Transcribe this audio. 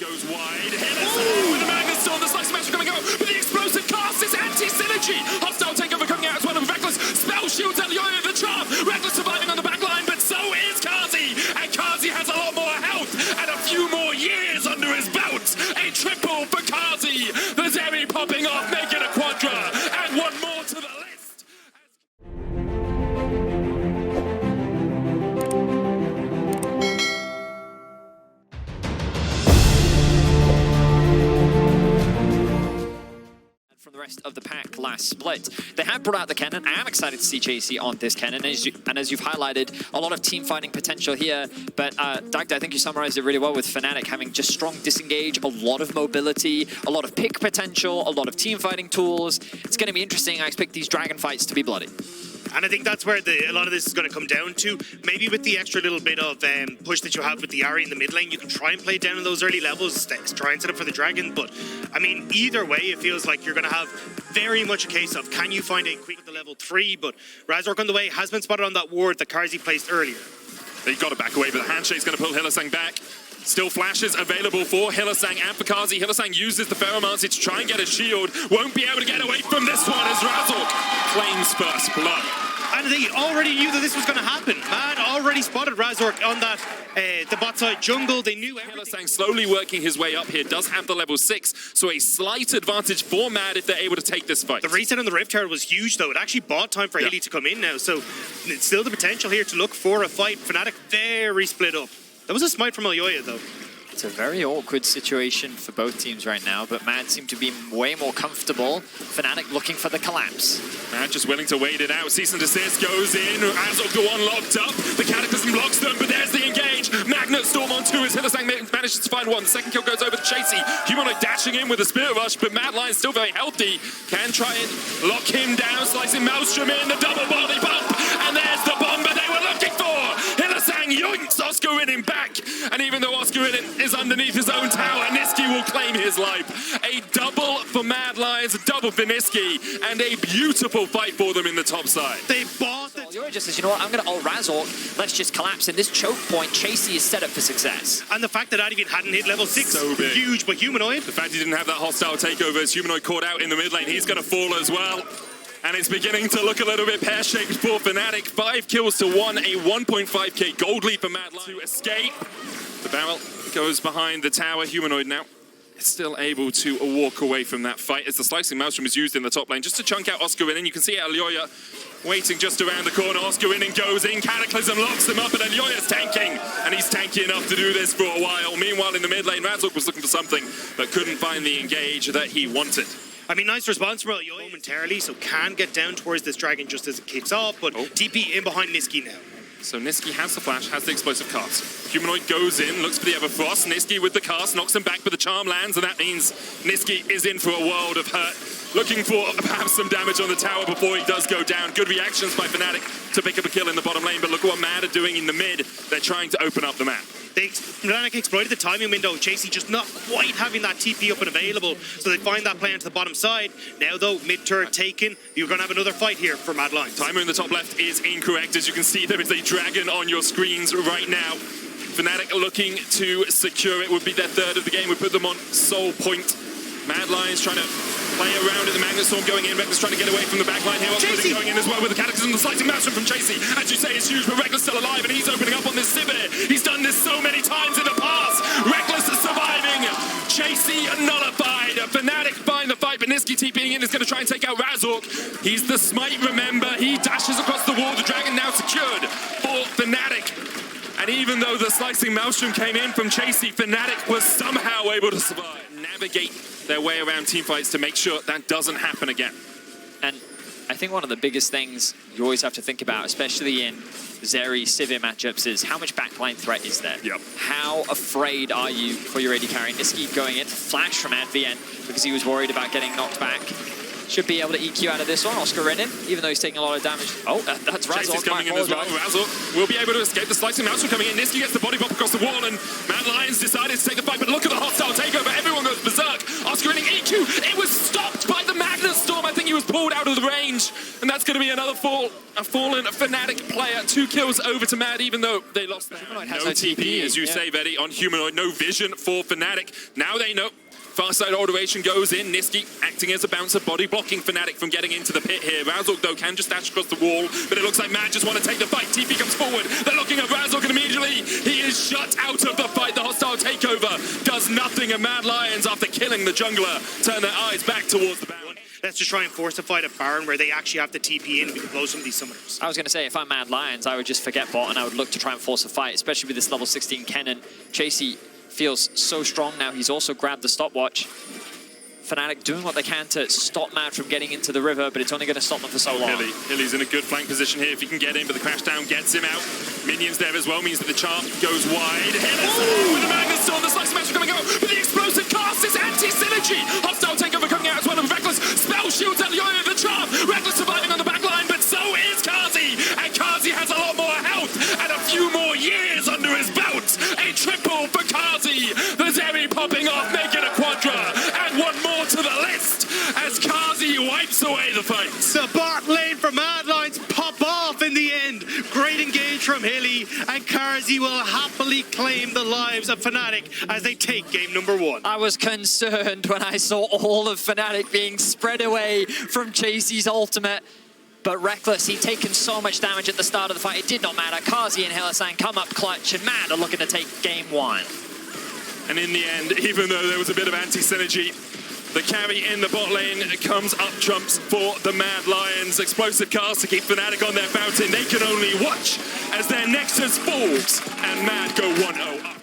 Goes wide. Hylissang with the Magnet Storm. The Slice Smash coming out. But the explosive cast is anti-synergy. Hostile takeover coming out as well. And Rekkles spell shields Elyoya the charm. Rekkles surviving on the back line, but so is Carzzy. And Carzzy has a lot more health and a few more years under his belt. A triple for Carzzy. The Zeri popping off, making a quadra. And one more to the list. The rest of the pack last split. They have brought out the Kennen. I am excited to see Chasy on this Kennen, and as you've highlighted, a lot of team fighting potential here. But Dagda, I think you summarized it really well with Fnatic having just strong disengage, a lot of mobility, a lot of pick potential, a lot of team fighting tools. It's going to be interesting. I expect these dragon fights to be bloody. And I think that's where a lot of this is going to come down to. Maybe with the extra little bit of push that you have with the Ahri in the mid lane, you can try and play down in those early levels, try and set up for the dragon. But, I mean, either way, it feels like you're going to have very much a case of, can you find a quick at the level 3? But Razork on the way has been spotted on that ward that Carzzy placed earlier. They've got to back away, but the handshake's going to pull Hylissang back. Still flashes available for Hylissang and for Carzzy. Hylissang uses the Pheromancy to try and get a shield. Won't be able to get away from this one as Razork claims first blood. And they already knew that this was going to happen. Mad already spotted Razork on that the bot side jungle. They knew everything. Hylissang slowly working his way up here. Does have the level 6, so a slight advantage for Mad if they're able to take this fight. The reset on the Rift Tower was huge, though. It actually bought time for Hyli to come in now. So it's still the potential here to look for a fight. Fnatic very split up. That was a smite from Elyoya, though. It's a very awkward situation for both teams right now, but Mad seem to be way more comfortable. Fnatic looking for the collapse. Mad just willing to wait it out. Cease and desist goes in. Razork the one locked up. The Cataclysm blocks them, but there's the engage. Magnet Storm on 2 as Hylissang manages to find one. The second kill goes over to Chasy. Humanoid dashing in with a Spirit Rush, but Mad Lion's still very healthy. Can try and lock him down, slicing Maelstrom in. The double body bump, and there's the bomber they were looking for. Hylissang yoinks Oscarinin back, and even though Oscarinin is underneath his own tower, Nisqy will claim his life. A double for Mad Lions, a double for Nisqy, and a beautiful fight for them in the top side. They bought the... Elyoya just says, you know what, I'm going to ult Razork. Let's just collapse. In this choke point, Chasy is set up for success. And the fact that Advienne hadn't hit level 6, so big. Huge, but Humanoid... The fact he didn't have that hostile takeover as Humanoid caught out in the mid lane, he's going to fall as well. And it's beginning to look a little bit pear-shaped for Fnatic. 5 kills to 1, a 1.5k gold lead for Mad Lions to escape. The barrel goes behind the tower. Humanoid now is still able to walk away from that fight as the Slicing Maelstrom is used in the top lane just to chunk out Oscarinin. You can see Elyoya waiting just around the corner. Oscarinin goes in, Cataclysm locks him up, and Elyoya's tanking. And he's tanky enough to do this for a while. Meanwhile, in the mid lane, Razork was looking for something, but couldn't find the engage that he wanted. I mean, nice response from Elyoya momentarily, so can get down towards this dragon just as it kicks off, but TP in behind Nisqy now. So Nisqy has the flash, has the explosive cast. Humanoid goes in, looks for the Everfrost. Nisqy with the cast, knocks him back, but the charm lands, and that means Nisqy is in for a world of hurt. Looking for perhaps some damage on the tower before he does go down. Good reactions by Fnatic to pick up a kill in the bottom lane, but look at what Mad are doing in the mid. They're trying to open up the map. Fnatic exploited the timing window. Chasy just not quite having that TP up and available, so they find that play onto the bottom side. Now, though, mid-turret taken, you're going to have another fight here for Mad Lions. Timer in the top left is incorrect. As you can see, there is a dragon on your screens right now. Fnatic looking to secure it. Would be their third of the game. We put them on soul point. Mad Lions trying to play around at the Magnet Storm going in. Rekkles trying to get away from the backline here. Chasy going in as well with the Cataclysm, the slicing Maelstrom from Chasy. As you say, it's huge, but Rekkles still alive, and he's opening up on this Sivir. He's done this so many times in the past. Rekkles is surviving. Chasy nullified. Fnatic find the fight, but Nisqy TPing in is going to try and take out Razork. He's the smite, remember. He dashes across the wall. The dragon now secured for Fnatic. And even though the slicing Maelstrom came in from Chasy, Fnatic was somehow able to survive. Navigate their way around teamfights to make sure that doesn't happen again. And I think one of the biggest things you always have to think about, especially in Zeri Sivir matchups, is how much backline threat is there? Yep. How afraid are you for your AD carry? Nisqy going in, flash from Advienne because he was worried about getting knocked back. Should be able to EQ out of this one. Oscarinin, even though he's taking a lot of damage. Oh, that's Razork. Coming in as well. Razork will be able to escape the slicing Maelstrom coming in. Nisqy gets the body bump across the wall, and Mad Lions decided to take the fight. But look at the hostile takeover. Everyone goes berserk. Oscarinin EQ. It was stopped by the Magnet Storm. I think he was pulled out of the range, and that's going to going to be another fall. A fallen Fnatic player. 2 kills over to Mad, even though they lost the Humanoid no has no TP, TP, as you yeah. say, Vetti, on Humanoid. No vision for Fnatic. Now they know. Far side alteration goes in. Nisqy acting as a bouncer, body blocking Fnatic from getting into the pit here. Razork, though, can just dash across the wall, but it looks like Mad just want to take the fight. TP comes forward. They're looking at Razork, and immediately he is shut out of the fight. The hostile takeover does nothing, and Mad Lions, after killing the jungler, turn their eyes back towards the bound. Let's just try and force a fight at Baron where they actually have the TP in and we can blow some of these summoners. I was going to say, if I'm Mad Lions, I would just forget bot and I would look to try and force a fight, especially with this level 16 Kennen. Chasy feels so strong now. He's also grabbed the stopwatch. Fnatic doing what they can to stop Mad from getting into the river, but it's only going to stop them for so long. Hilly's in a good flank position here if he can get in, but the crash down gets him out. Minions there as well, means that the charm goes wide. Hylissang with the Magnus Storm, the Slice Smash coming out, but the explosive cast is anti-synergy. Hostile takeover coming out as well, and Rekkles spell shields Elyoya the charm. Rekkles surviving on the back line, but so is Carzzy, and Carzzy has a lot more health and a few more years under his belt. A triple for Carzzy, the Zeri popping off, making a quadra, and one more to the list as Carzzy wipes away the fight. The bot lane for Mad Lions pop off in the end. Great engage from Hilly, and Carzzy will happily claim the lives of Fnatic as they take game number 1. I was concerned when I saw all of Fnatic being spread away from Chasy's ultimate. But Rekkles, he'd taken so much damage at the start of the fight, it did not matter. Carzzy and Hylissang come up clutch, and Mad are looking to take game 1. And in the end, even though there was a bit of anti-synergy, the carry in the bot lane comes up trumps for the Mad Lions. Explosive cast to keep Fnatic on their fountain. They can only watch as their Nexus falls and Mad go 1-0 up.